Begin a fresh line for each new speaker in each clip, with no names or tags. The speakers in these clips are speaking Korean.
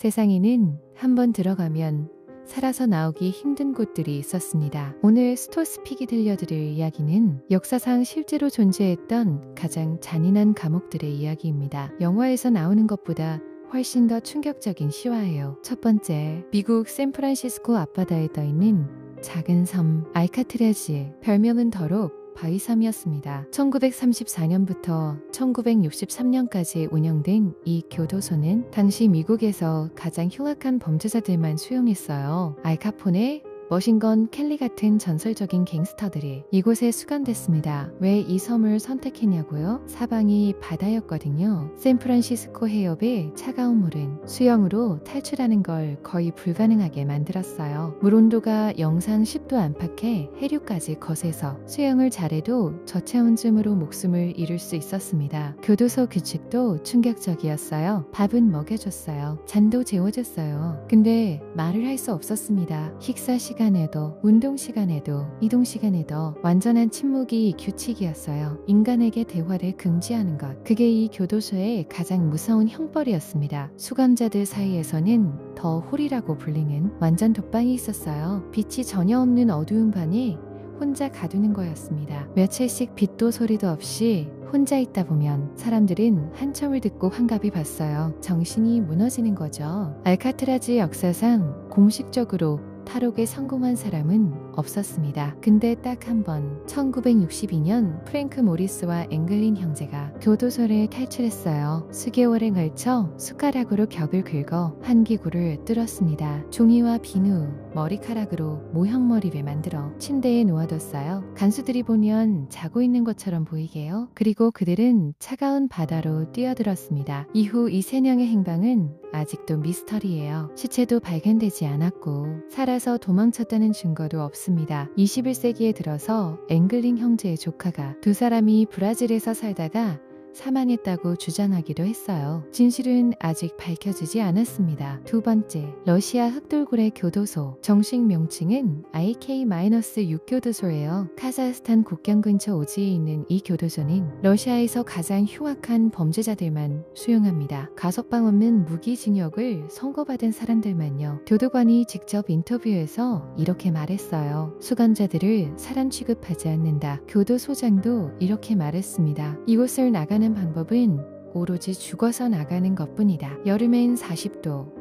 세상에는 한번 들어가면 살아서 나오기 힘든 곳들이 있었습니다. 오늘 스토스픽이 들려드릴 이야기는 역사상 실제로 존재했던 가장 잔인한 감옥들의 이야기입니다. 영화에서 나오는 것보다 훨씬 더 충격적인 실화예요. 첫 번째, 미국 샌프란시스코 앞바다에 떠있는 작은 섬 알카트라즈, 별명은 더럽 바위섬이었습니다. 1934년부터 1963년까지 운영된 이 교도소는 당시 미국에서 가장 흉악한 범죄자들만 수용했어요. 알카포네, 머신건 켈리 같은 전설적인 갱스터들이 이곳에 수감됐습니다. 왜 이 섬을 선택했냐고요? 사방이 바다였거든요. 샌프란시스코 해협의 차가운 물은 수영으로 탈출하는 걸 거의 불가능하게 만들었어요. 물 온도가 영상 10도 안팎의 해류까지 거세서 수영을 잘해도 저체온증으로 목숨을 잃을 수 있었습니다. 교도소 규칙도 충격적이었어요. 밥은 먹여줬어요. 잔도 재워줬어요. 근데 말을 할 수 없었습니다. 식사 시간에도, 운동 시간에도, 이동 시간에도 완전한 침묵이 규칙이었어요. 인간에게 대화를 금지하는 것. 그게 이 교도소의 가장 무서운 형벌이었습니다. 수감자들 사이에서는 더 홀이라고 불리는 완전 독방이 있었어요. 빛이 전혀 없는 어두운 방에 혼자 가두는 거였습니다. 며칠씩 빛도 소리도 없이 혼자 있다 보면 사람들은 한참을 듣고 환갑이 봤어요. 정신이 무너지는 거죠. 알카트라즈 역사상 공식적으로 탈옥에 성공한 사람은 없었습니다. 근데 딱 한 번 1962년 프랭크 모리스와 앵글린 형제가 교도소를 탈출했어요. 수개월에 걸쳐 숟가락으로 벽을 긁어 한 기구를 뚫었습니다. 종이와 비누, 머리카락으로 모형머리를 만들어 침대에 놓아뒀어요. 간수들이 보면 자고 있는 것처럼 보이게요. 그리고 그들은 차가운 바다로 뛰어들었습니다. 이후 이 세 명의 행방은 아직도 미스터리예요. 시체도 발견되지 않았고 살아서 도망쳤다는 증거도 없습니다. 21세기에 들어서 앵글린 형제의 조카가 두 사람이 브라질에서 살다가 사망했다고 주장하기도 했어요. 진실은 아직 밝혀지지 않았습니다. 두 번째, 러시아 흑돌고래 교도소. 정식 명칭은 IK-6교도소예요. 카자흐스탄 국경 근처 오지에 있는 이 교도소는 러시아에서 가장 흉악한 범죄자들만 수용합니다. 가석방 없는 무기징역을 선고받은 사람들만요. 교도관이 직접 인터뷰에서 이렇게 말했어요. 수감자들을 사람 취급하지 않는다. 교도소장도 이렇게 말했습니다. 이곳을 나가는 방법은 오로지 죽어서 나가는 것뿐이다. 여름엔 40도,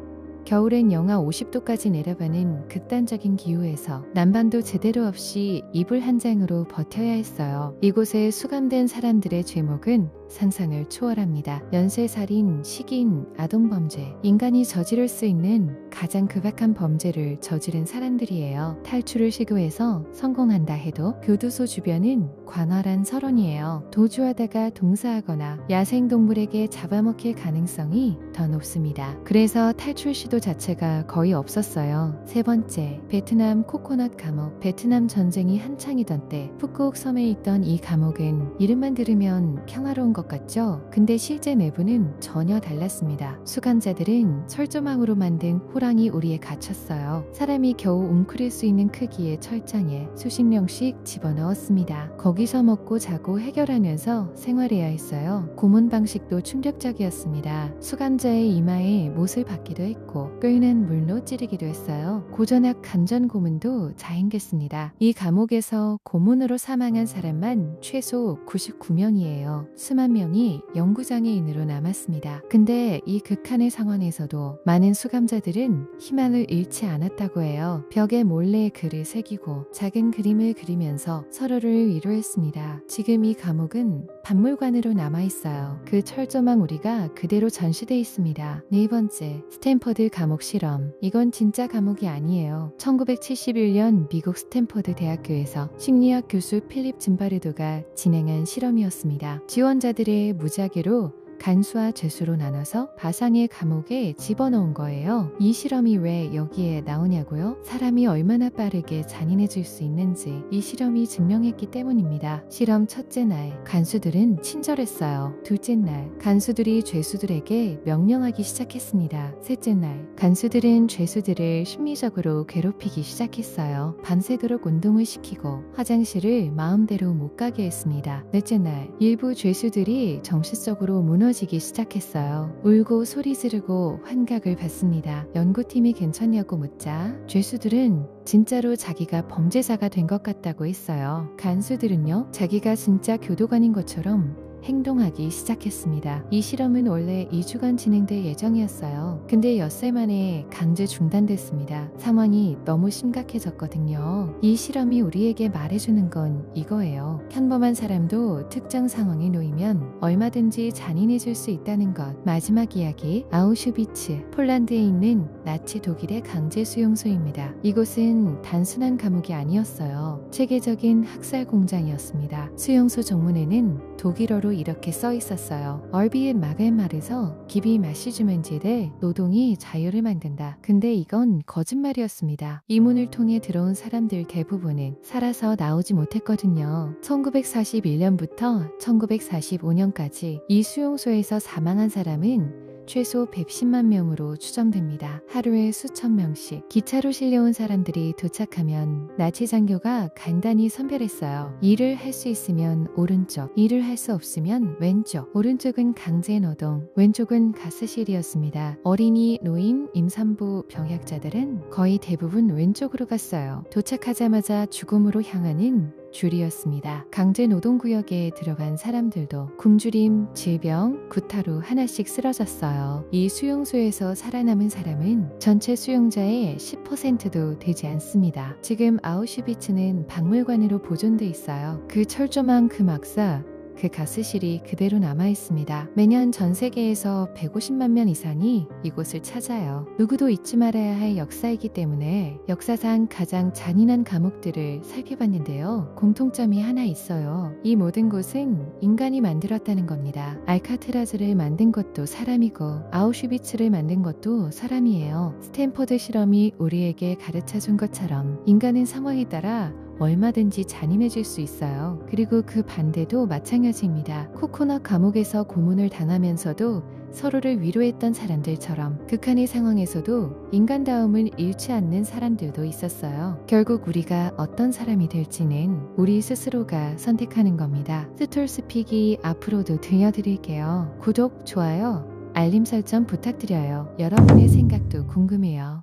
겨울엔 영하 50도까지 내려가는 극단적인 기후에서 난방도 제대로 없이 이불 한 장으로 버텨야 했어요. 이곳에 수감된 사람들의 죄목은 상상을 초월합니다. 연쇄살인, 식인, 아동범죄, 인간이 저지를 수 있는 가장 극악한 범죄를 저지른 사람들이에요. 탈출을 시도해서 성공한다 해도 교도소 주변은 광활한 설원이에요. 도주하다가 동사하거나 야생동물에게 잡아먹힐 가능성이 더 높습니다. 그래서 탈출 시도 자체가 거의 없었어요. 세 번째, 베트남 코코넛 감옥. 베트남 전쟁이 한창이던 때 푸꾸옥 섬에 있던 이 감옥은 이름만 들으면 평화로운 것 같죠? 근데 실제 내부는 전혀 달랐습니다. 수감자들은 철조망으로 만든 호랑이 우리에 갇혔어요. 사람이 겨우 웅크릴 수 있는 크기의 철장에 수십 명씩 집어넣었습니다. 거기서 먹고 자고 해결하면서 생활해야 했어요. 고문 방식도 충격적이었습니다. 수감자의 이마에 못을 박기도 했고 끓는 물로 찌르기도 했어요. 고전학 간전 고문도 자행됐습니다. 이 감옥에서 고문으로 사망한 사람만 최소 99명이에요. 수만 명이 영구장애인으로 남았습니다. 근데 이 극한의 상황에서도 많은 수감자들은 희망을 잃지 않았다고 해요. 벽에 몰래 글을 새기고 작은 그림을 그리면서 서로를 위로했습니다. 지금 이 감옥은 박물관으로 남아있어요. 그 철조망 우리가 그대로 전시돼 있습니다. 네 번째, 스탠퍼드 감옥 실험. 이건 진짜 감옥이 아니에요. 1971년 미국 스탠퍼드 대학교에서 심리학 교수 필립 짐바르도가 진행한 실험이었습니다. 지원자들의 무작위로 간수와 죄수로 나눠서 가상의 감옥에 집어넣은 거예요. 이 실험이 왜 여기에 나오냐고요? 사람이 얼마나 빠르게 잔인해질 수 있는지 이 실험이 증명했기 때문입니다. 실험 첫째 날, 간수들은 친절했어요. 둘째 날, 간수들이 죄수들에게 명령하기 시작했습니다. 셋째 날, 간수들은 죄수들을 심리적으로 괴롭히기 시작했어요. 밤새도록 운동을 시키고 화장실을 마음대로 못 가게 했습니다. 넷째 날, 일부 죄수들이 정신적으로 무너지기 무너지기 시작했어요. 울고 소리 지르고 환각을 받습니다. 연구팀이 괜찮냐고 묻자 죄수들은 진짜로 자기가 범죄자가 된 것 같다고 했어요. 간수들은요, 자기가 진짜 교도관인 것처럼 행동하기 시작했습니다. 이 실험은 원래 2주간 진행될 예정이었어요. 근데 엿새 만에 강제 중단됐습니다. 상황이 너무 심각해졌거든요. 이 실험이 우리에게 말해주는 건 이거예요. 평범한 사람도 특정 상황에 놓이면 얼마든지 잔인해질 수 있다는 것. 마지막 이야기, 아우슈비츠, 폴란드에 있는 나치 독일의 강제 수용소입니다. 이곳은 단순한 감옥이 아니었어요. 체계적인 학살 공장이었습니다. 수용소 정문에는 독일어로 이렇게 써 있었어요. 얼비에 마겔말에서 기비 마시주멘지대 노동이 자유를 만든다. 근데 이건 거짓말이었습니다. 이 문을 통해 들어온 사람들 대부분은 살아서 나오지 못했거든요. 1941년부터 1945년까지 이 수용소에서 사망한 사람은 최소 110만 명으로 추정됩니다. 하루에 수천 명씩 기차로 실려온 사람들이 도착하면 나치 장교가 간단히 선별했어요. 일을 할 수 있으면 오른쪽, 일을 할 수 없으면 왼쪽. 오른쪽은 강제 노동, 왼쪽은 가스실이었습니다. 어린이, 노인, 임산부, 병약자들은 거의 대부분 왼쪽으로 갔어요. 도착하자마자 죽음으로 향하는 줄이었습니다. 강제 노동구역에 들어간 사람들도 굶주림, 질병, 구타로 하나씩 쓰러졌어요. 이 수용소에서 살아남은 사람은 전체 수용자의 10%도 되지 않습니다. 지금 아우슈비츠는 박물관으로 보존돼 있어요. 그 철조망, 그 막사, 그 가스실이 그대로 남아 있습니다. 매년 전 세계에서 150만 명 이상이 이곳을 찾아요. 누구도 잊지 말아야 할 역사이기 때문에 역사상 가장 잔인한 감옥들을 살펴봤는데요. 공통점이 하나 있어요. 이 모든 곳은 인간이 만들었다는 겁니다. 알카트라즈를 만든 것도 사람이고 아우슈비츠를 만든 것도 사람이에요. 스탠퍼드 실험이 우리에게 가르쳐준 것처럼 인간은 상황에 따라 얼마든지 잔인해질 수 있어요. 그리고 그 반대도 마찬가지입니다. 코코넛 감옥에서 고문을 당하면서도 서로를 위로했던 사람들처럼 극한의 상황에서도 인간다움을 잃지 않는 사람들도 있었어요. 결국 우리가 어떤 사람이 될지는 우리 스스로가 선택하는 겁니다. 스톨스픽이 앞으로도 들려드릴게요. 구독, 좋아요, 알림 설정 부탁드려요. 여러분의 생각도 궁금해요.